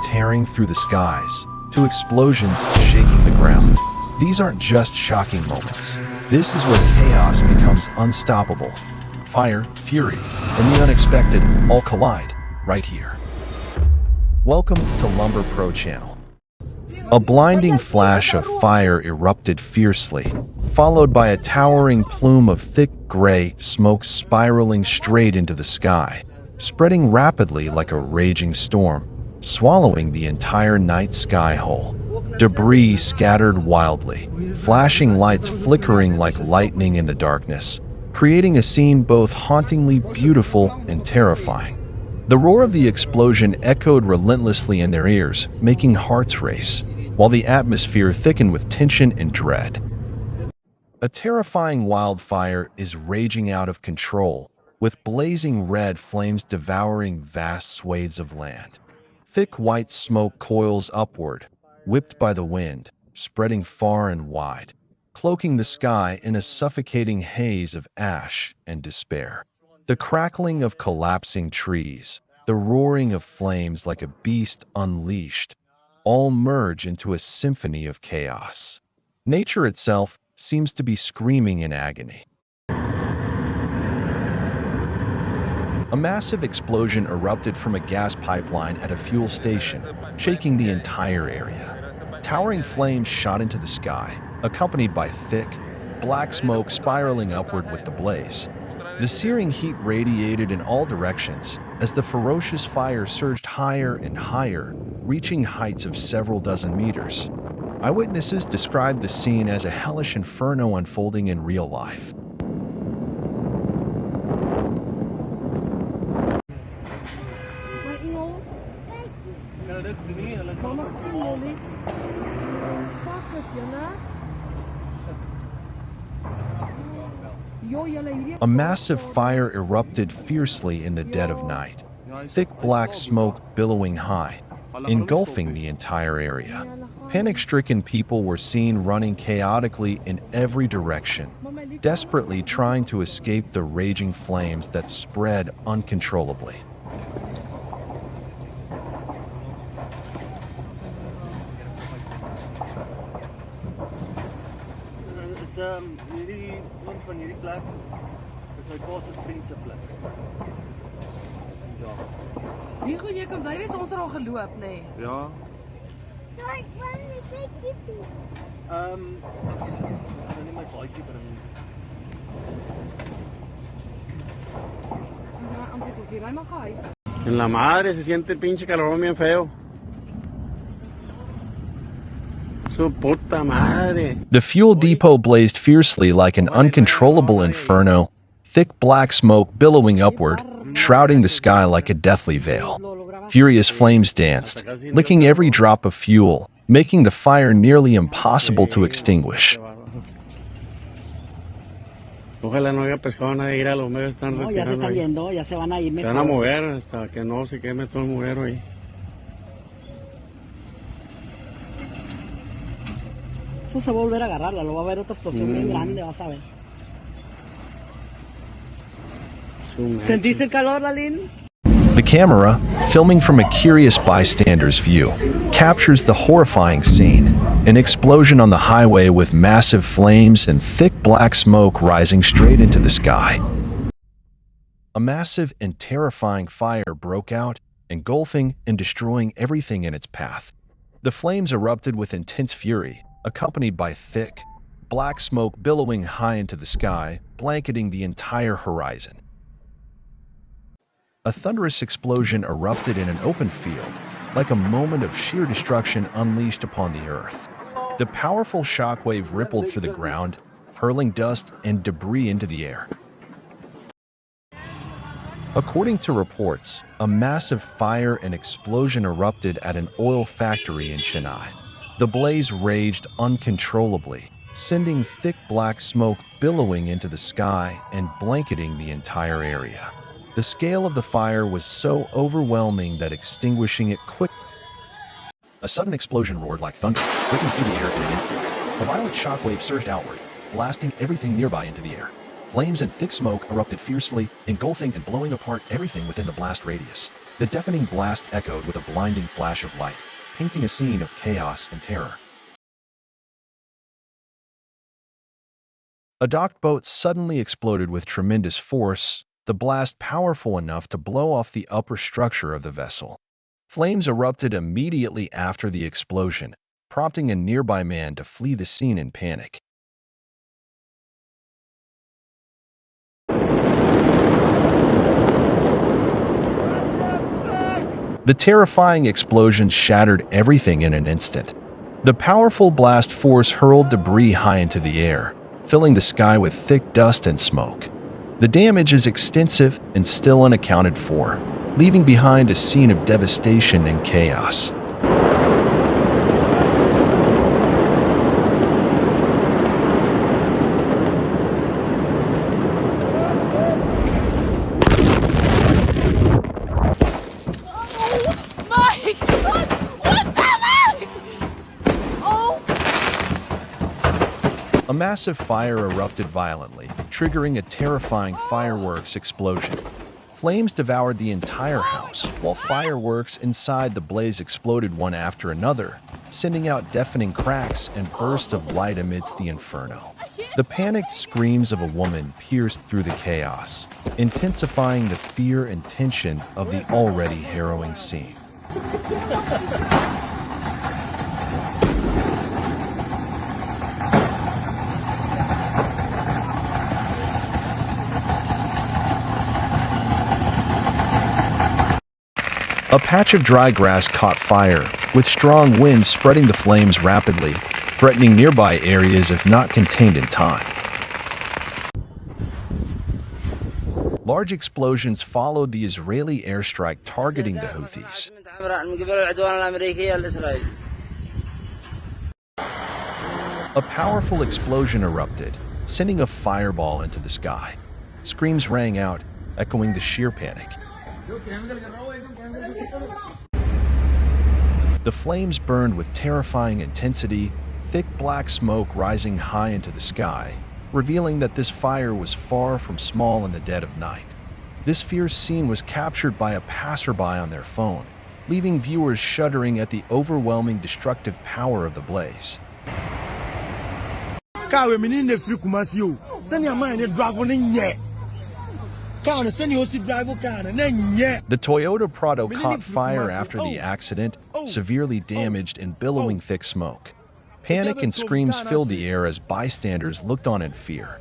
tearing through the skies to explosions shaking the ground. These aren't just shocking moments. This is where chaos becomes unstoppable. Fire, fury, and the unexpected all collide right here. Welcome to LumberPro channel. A blinding flash of fire erupted fiercely, followed by a towering plume of thick gray smoke spiraling straight into the sky, spreading rapidly like a raging storm, swallowing the entire night sky whole. Debris scattered wildly, flashing lights flickering like lightning in the darkness, creating a scene both hauntingly beautiful and terrifying. The roar of the explosion echoed relentlessly in their ears, making hearts race, while the atmosphere thickened with tension and dread. A terrifying wildfire is raging out of control, with blazing red flames devouring vast swathes of land. Thick white smoke coils upward, whipped by the wind, spreading far and wide, cloaking the sky in a suffocating haze of ash and despair. The crackling of collapsing trees, the roaring of flames like a beast unleashed, all merge into a symphony of chaos. Nature itself seems to be screaming in agony. A massive explosion erupted from a gas pipeline at a fuel station, shaking the entire area. Towering flames shot into the sky, accompanied by thick, black smoke spiraling upward with the blaze. The searing heat radiated in all directions as the ferocious fire surged higher and higher, reaching heights of several dozen meters. Eyewitnesses described the scene as a hellish inferno unfolding in real life. A massive fire erupted fiercely in the dead of night, thick black smoke billowing high, engulfing the entire area. Panic-stricken people were seen running chaotically in every direction, desperately trying to escape the raging flames that spread uncontrollably. Hierdie een van hierdie plek is my pa se vriend se plek. Ja. Wie goed jy kan bly wees ons het al geloop nê. Nee. Ja. So ek wil net kykie sien. Ek wil net my baadjie bring. Ja, amper tot hier, ry maar huis. En la madre se siente el pinche calorón bien feo. The fuel depot blazed fiercely like an uncontrollable inferno, thick black smoke billowing upward, shrouding the sky like a deathly veil. Furious flames danced, licking every drop of fuel, making the fire nearly impossible to extinguish. Ojalá no haya pescado nadie ir a los medios están retirando. Ya se están yendo, ya se van a ir mejor. Se van a mover hasta que no se queme todo el mugrero ahí. Eso se va a volver a agarrarla, lo va a ver otra explosión bien grande, vas a ver. ¿Sentiste el calor, Aline? The camera, filming from a curious bystander's view, captures the horrifying scene, an explosion on the highway with massive flames and thick black smoke rising straight into the sky. A massive and terrifying fire broke out, engulfing and destroying everything in its path. The flames erupted with intense fury, accompanied by thick, black smoke billowing high into the sky, blanketing the entire horizon. A thunderous explosion erupted in an open field, like a moment of sheer destruction unleashed upon the earth. The powerful shockwave rippled through the ground, hurling dust and debris into the air. According to reports, a massive fire and explosion erupted at an oil factory in Chennai. The blaze raged uncontrollably, sending thick black smoke billowing into the sky and blanketing the entire area. The scale of the fire was so overwhelming that extinguishing it quickly. A sudden explosion roared like thunder, breaking through the air in an instant. A violent shockwave surged outward, blasting everything nearby into the air. Flames and thick smoke erupted fiercely, engulfing and blowing apart everything within the blast radius. The deafening blast echoed with a blinding flash of light, painting a scene of chaos and terror. A docked boat suddenly exploded with tremendous force, the blast powerful enough to blow off the upper structure of the vessel. Flames erupted immediately after the explosion, prompting a nearby man to flee the scene in panic. The terrifying explosion shattered everything in an instant. The powerful blast force hurled debris high into the air, filling the sky with thick dust and smoke. The damage is extensive and still unaccounted for, leaving behind a scene of devastation and chaos. A massive fire erupted violently, triggering a terrifying fireworks explosion. Flames devoured the entire house, while fireworks inside the blaze exploded one after another, sending out deafening cracks and bursts of light amidst the inferno. The panicked screams of a woman pierced through the chaos, intensifying the fear and tension of the already harrowing scene. A patch of dry grass caught fire, with strong winds spreading the flames rapidly, threatening nearby areas if not contained in time. Large explosions followed the Israeli airstrike targeting the Houthis. A powerful explosion erupted, sending a fireball into the sky. Screams rang out, echoing the sheer panic. The flames burned with terrifying intensity, thick black smoke rising high into the sky, revealing that this fire was far from small in the dead of night. This fierce scene was captured by a passerby on their phone, leaving viewers shuddering at the overwhelming destructive power of the blaze. The Toyota Prado caught fire after the accident, severely damaged and billowing thick smoke. Panic and screams filled the air as bystanders looked on in fear.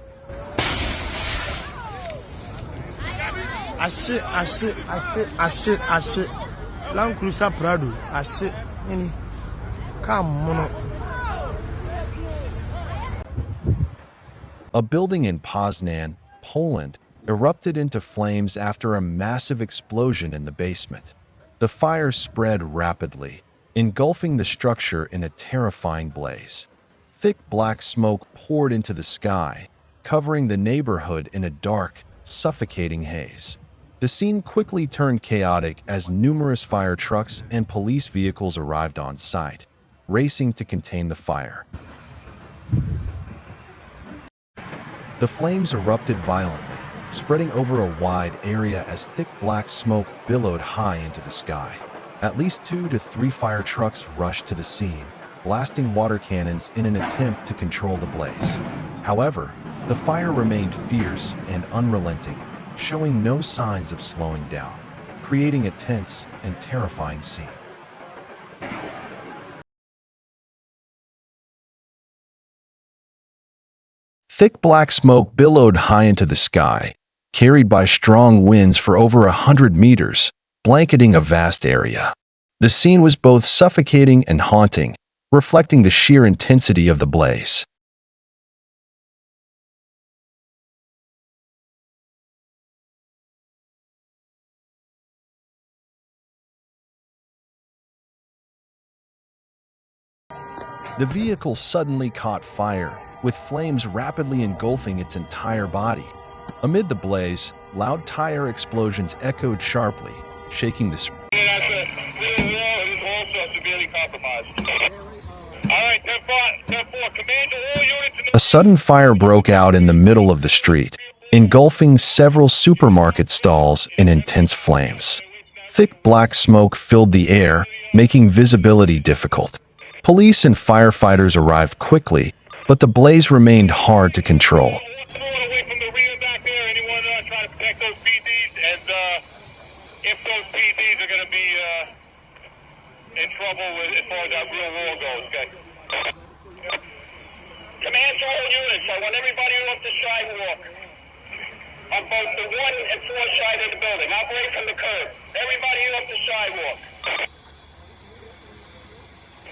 Land Cruiser Prado, A building in Poznan, Poland, erupted into flames after a massive explosion in the basement. The fire spread rapidly, engulfing the structure in a terrifying blaze. Thick black smoke poured into the sky, covering the neighborhood in a dark, suffocating haze. The scene quickly turned chaotic as numerous fire trucks and police vehicles arrived on site, racing to contain the fire. The flames erupted violently, spreading over a wide area as thick black smoke billowed high into the sky. At least 2 to 3 fire trucks rushed to the scene, blasting water cannons in an attempt to control the blaze. However, the fire remained fierce and unrelenting, showing no signs of slowing down, creating a tense and terrifying scene. Thick black smoke billowed high into the sky, carried by strong winds for over 100 meters, blanketing a vast area. The scene was both suffocating and haunting, reflecting the sheer intensity of the blaze. The vehicle suddenly caught fire, with flames rapidly engulfing its entire body. Amid the blaze, loud tire explosions echoed sharply, shaking the street. A sudden fire broke out in the middle of the street. engulfing several supermarket stalls in intense flames. Thick black smoke filled the air, making visibility difficult. Police and firefighters arrived quickly, but the blaze remained hard to control. If those PDs are going to be in trouble as far as that real war goes, okay? Command to all units, I want everybody off the sidewalk on both the 1 and 4 side of the building. Operate from the curb. Everybody off the sidewalk.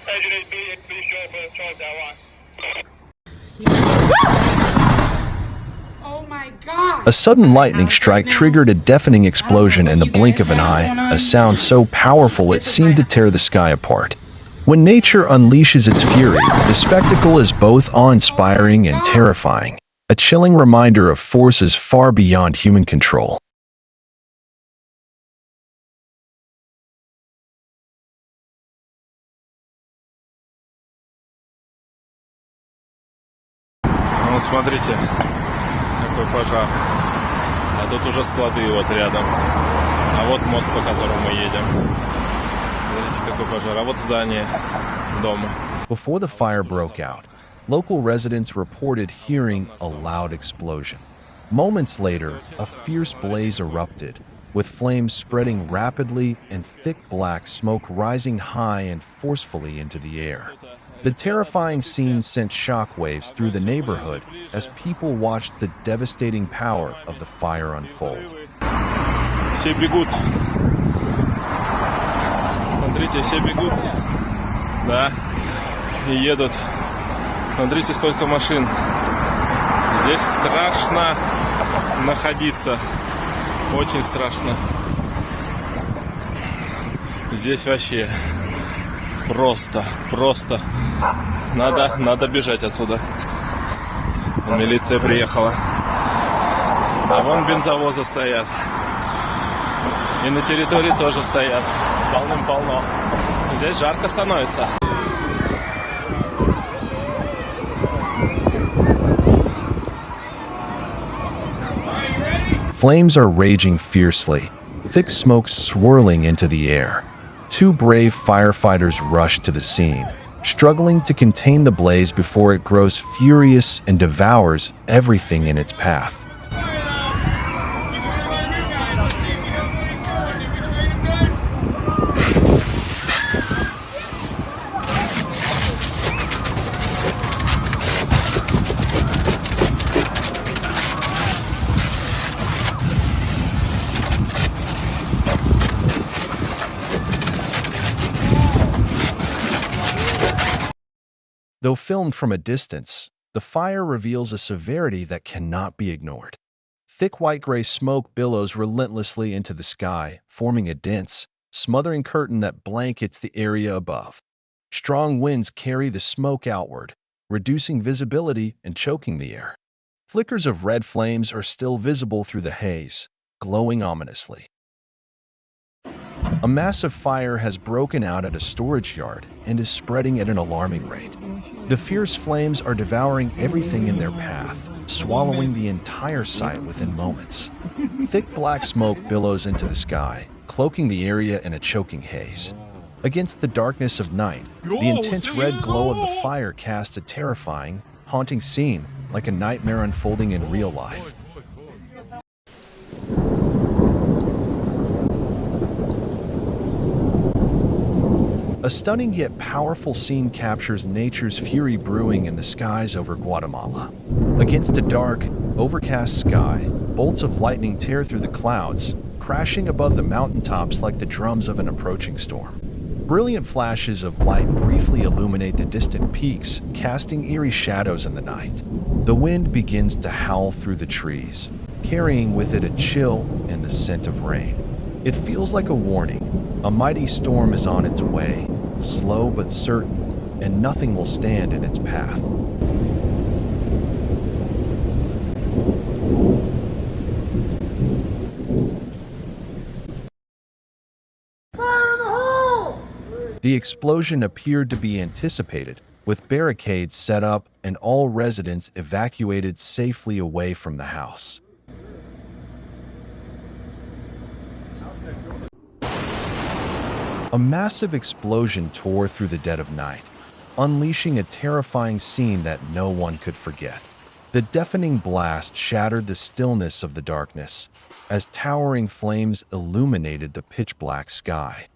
President, be sure for the charge I want. Oh my god. A sudden lightning strike triggered a deafening explosion in the blink of an eye, a sound so powerful it seemed to tear the sky apart. When nature unleashes its fury, the spectacle is both awe-inspiring and terrifying, a chilling reminder of forces far beyond human control. Вот смотрите, какой пожар. А тут уже склады вот рядом. А вот мост, по которому мы едем. Смотрите, какой пожар. А вот здание дома. Before the fire broke out, local residents reported hearing a loud explosion. Moments later, a fierce blaze erupted, with flames spreading rapidly and thick black smoke rising high and forcefully into the air. The terrifying scene sent shockwaves through the neighborhood as people watched the devastating power of the fire unfold. Все бегут. Смотрите, все бегут. Да. И едут. Смотрите, сколько машин. Здесь страшно находиться. Очень страшно. Здесь вообще просто. Надо бежать отсюда. Милиция приехала. А вон бензовозы стоят. И на территории тоже стоят. Полным-полно. Здесь жарко становится. Flames are raging fiercely, thick smoke swirling into the air. Two brave firefighters rush to the scene, struggling to contain the blaze before it grows furious and devours everything in its path. Though filmed from a distance, the fire reveals a severity that cannot be ignored. Thick white-gray smoke billows relentlessly into the sky, forming a dense, smothering curtain that blankets the area above. Strong winds carry the smoke outward, reducing visibility and choking the air. Flickers of red flames are still visible through the haze, glowing ominously. A massive fire has broken out at a storage yard and is spreading at an alarming rate. The fierce flames are devouring everything in their path, swallowing the entire site within moments. Thick black smoke billows into the sky, cloaking the area in a choking haze. Against the darkness of night, the intense red glow of the fire casts a terrifying, haunting scene, like a nightmare unfolding in real life. A stunning yet powerful scene captures nature's fury brewing in the skies over Guatemala. Against a dark, overcast sky, bolts of lightning tear through the clouds, crashing above the mountaintops like the drums of an approaching storm. Brilliant flashes of light briefly illuminate the distant peaks, casting eerie shadows in the night. The wind begins to howl through the trees, carrying with it a chill and the scent of rain. It feels like a warning. A mighty storm is on its way, slow but certain, and nothing will stand in its path. The explosion appeared to be anticipated, with barricades set up and all residents evacuated safely away from the house. A massive explosion tore through the dead of night, unleashing a terrifying scene that no one could forget. The deafening blast shattered the stillness of the darkness as towering flames illuminated the pitch-black sky.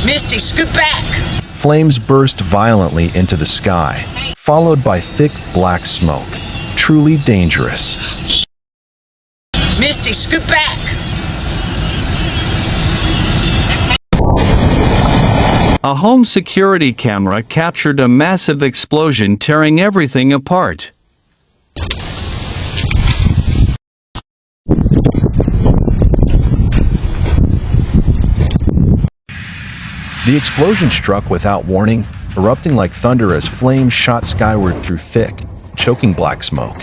Misty, scoot back! Flames burst violently into the sky, followed by thick black smoke. Truly dangerous. Misty, scoot back! A home security camera captured a massive explosion tearing everything apart. The explosion struck without warning, erupting like thunder as flames shot skyward through thick, choking black smoke.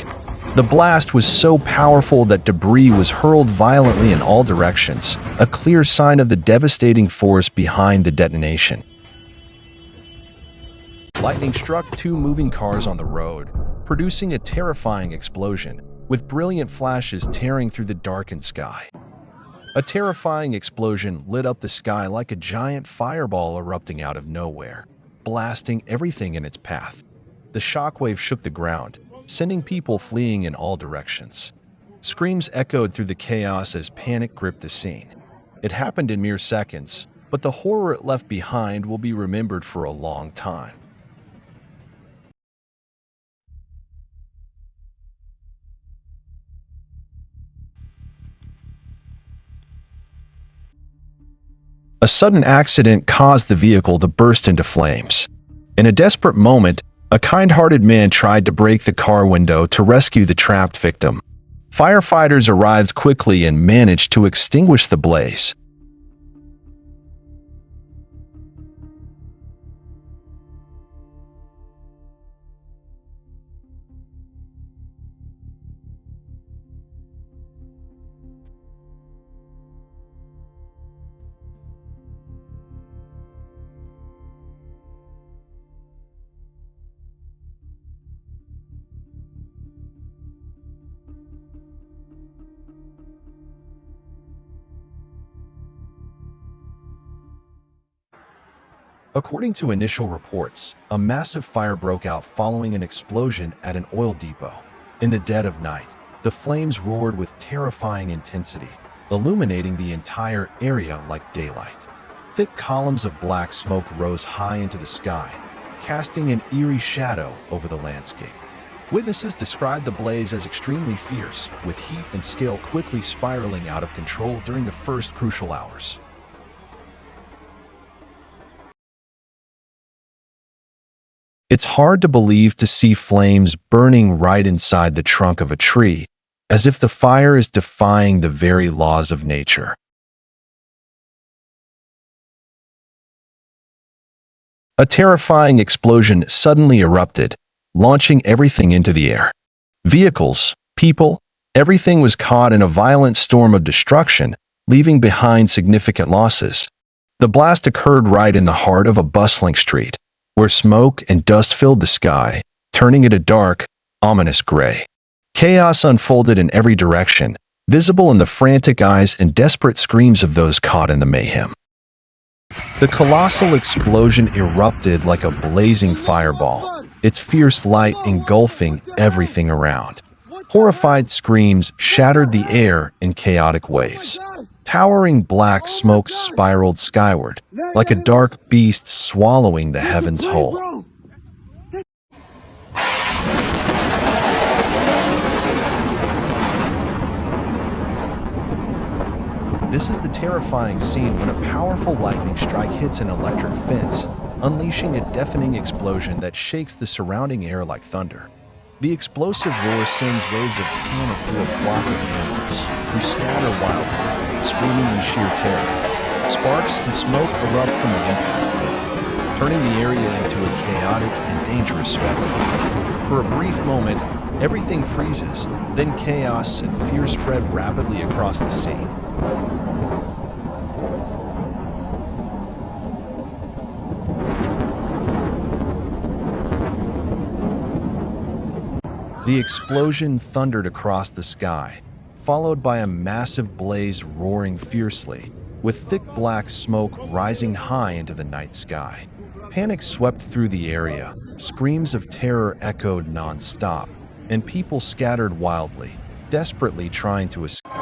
The blast was so powerful that debris was hurled violently in all directions, a clear sign of the devastating force behind the detonation. Lightning struck two moving cars on the road, producing a terrifying explosion, with brilliant flashes tearing through the darkened sky. A terrifying explosion lit up the sky like a giant fireball erupting out of nowhere, blasting everything in its path. The shockwave shook the ground, sending people fleeing in all directions. Screams echoed through the chaos as panic gripped the scene. It happened in mere seconds, but the horror it left behind will be remembered for a long time. A sudden accident caused the vehicle to burst into flames. In a desperate moment, a kind-hearted man tried to break the car window to rescue the trapped victim. Firefighters arrived quickly and managed to extinguish the blaze. According to initial reports, a massive fire broke out following an explosion at an oil depot. In the dead of night, the flames roared with terrifying intensity, illuminating the entire area like daylight. Thick columns of black smoke rose high into the sky, casting an eerie shadow over the landscape. Witnesses described the blaze as extremely fierce, with heat and scale quickly spiraling out of control during the first crucial hours. It's hard to believe to see flames burning right inside the trunk of a tree, as if the fire is defying the very laws of nature. A terrifying explosion suddenly erupted, launching everything into the air. Vehicles, people, everything was caught in a violent storm of destruction, leaving behind significant losses. The blast occurred right in the heart of a bustling street, where smoke and dust filled the sky, turning it a dark, ominous gray. Chaos unfolded in every direction, visible in the frantic eyes and desperate screams of those caught in the mayhem. The colossal explosion erupted like a blazing fireball, its fierce light engulfing everything around. Horrified screams shattered the air in chaotic waves. Towering black smoke spiraled skyward, like a dark beast swallowing the heavens whole. This is the terrifying scene when a powerful lightning strike hits an electric fence, unleashing a deafening explosion that shakes the surrounding air like thunder. The explosive roar sends waves of panic through a flock of animals, who scatter wildly, screaming in sheer terror. Sparks and smoke erupt from the impact point, turning the area into a chaotic and dangerous spectacle. For a brief moment, everything freezes, then chaos and fear spread rapidly across the scene. The explosion thundered across the sky, followed by a massive blaze roaring fiercely, with thick black smoke rising high into the night sky. Panic swept through the area, screams of terror echoed non-stop, and people scattered wildly, desperately trying to escape.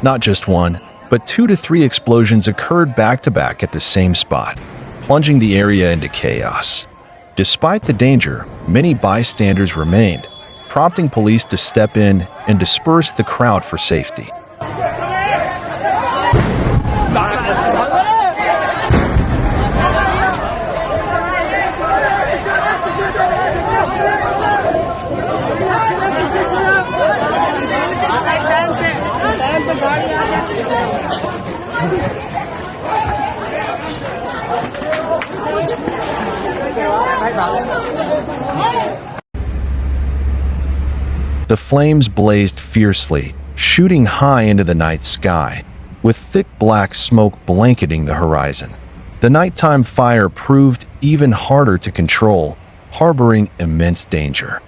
Not just one, but 2 to 3 explosions occurred back-to-back at the same spot, plunging the area into chaos. Despite the danger, many bystanders remained, prompting police to step in and disperse the crowd for safety. The flames blazed fiercely, shooting high into the night sky, with thick black smoke blanketing the horizon. The nighttime fire proved even harder to control, harboring immense danger.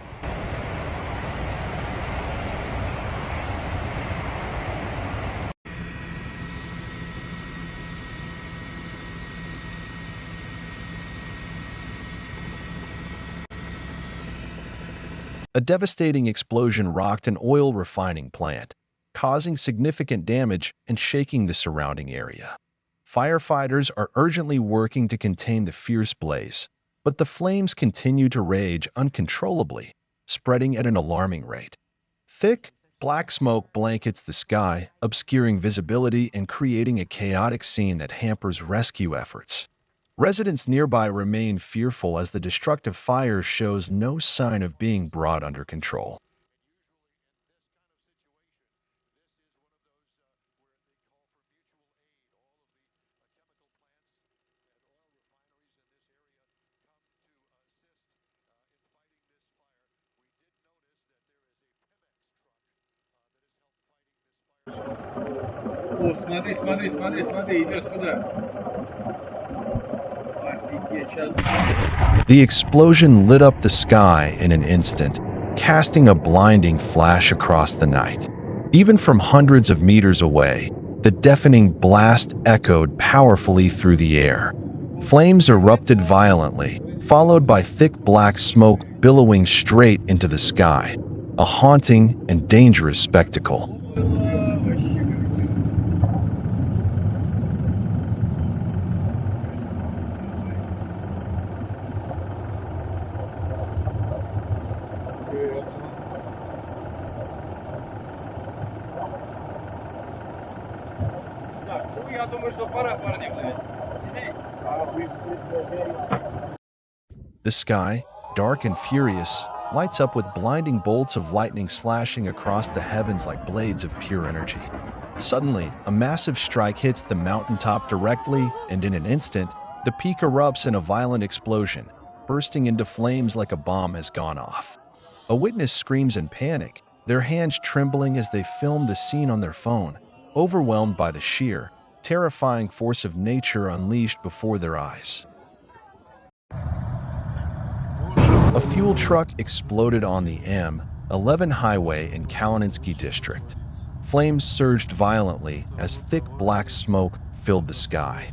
A devastating explosion rocked an oil refining plant, causing significant damage and shaking the surrounding area. Firefighters are urgently working to contain the fierce blaze, but the flames continue to rage uncontrollably, spreading at an alarming rate. Thick, black smoke blankets the sky, obscuring visibility and creating a chaotic scene that hampers rescue efforts. Residents nearby remain fearful as the destructive fire shows no sign of being brought under control. О, смотри, смотри, смотри, смотри, идет сюда. The explosion lit up the sky in an instant, casting a blinding flash across the night. Even from hundreds of meters away, the deafening blast echoed powerfully through the air. Flames erupted violently, followed by thick black smoke billowing straight into the sky, a haunting and dangerous spectacle. The sky, dark and furious, lights up with blinding bolts of lightning slashing across the heavens like blades of pure energy. Suddenly, a massive strike hits the mountaintop directly, and in an instant, the peak erupts in a violent explosion, bursting into flames like a bomb has gone off. A witness screams in panic, their hands trembling as they film the scene on their phone, overwhelmed by the sheer, terrifying force of nature unleashed before their eyes. A fuel truck exploded on the M11 highway in Kalininsky district. Flames surged violently as thick black smoke filled the sky.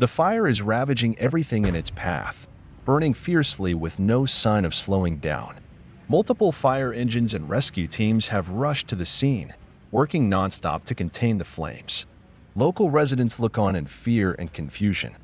The fire is ravaging everything in its path, burning fiercely with no sign of slowing down. Multiple fire engines and rescue teams have rushed to the scene, working nonstop to contain the flames. Local residents look on in fear and confusion,